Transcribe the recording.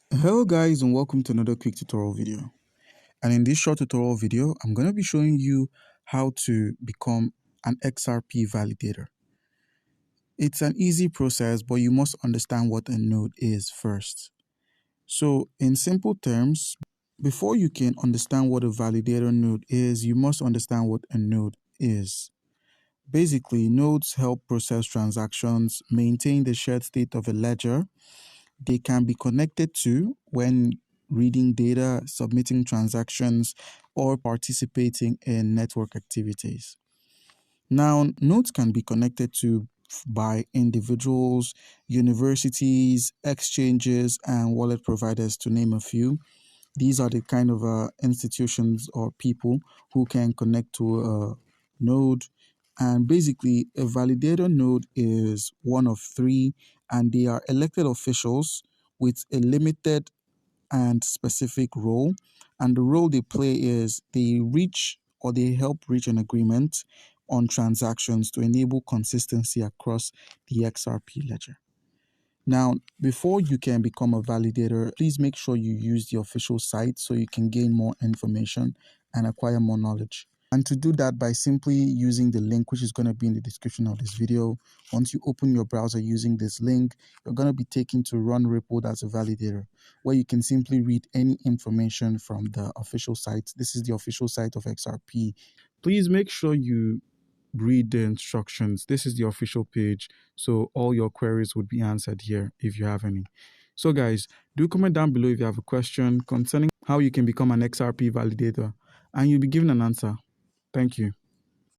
Hello guys, and welcome to another quick tutorial video. And in this short tutorial video, I'm going to be showing you how to become an XRP validator. It's an easy process, but you must understand what a node is first. So in simple terms, before you can understand what a validator node is, you must understand what a node is. Basically, nodes help process transactions, maintain the shared state of a ledger. They can be connected to when reading data, submitting transactions, or participating in network activities. Now, nodes can be connected to by individuals, universities, exchanges, and wallet providers, to name a few. These are the kind of institutions or people who can connect to a node. And basically, a validator node is one of three, and they are elected officials with a limited and specific role. And the role they play is they reach or they help reach an agreement on transactions to enable consistency across the XRP ledger. Now, before you can become a validator, please make sure you use the official site so you can gain more information and acquire more knowledge. And to do that by simply using the link, which is going to be in the description of this video. Once you open your browser using this link, you're going to be taken to Run Ripple as a validator, where you can simply read any information from the official site. This is the official site of XRP. Please make sure you read the instructions. This is the official page, so all your queries would be answered here if you have any. So guys, do comment down below if you have a question concerning how you can become an XRP validator, and you'll be given an answer. Thank you.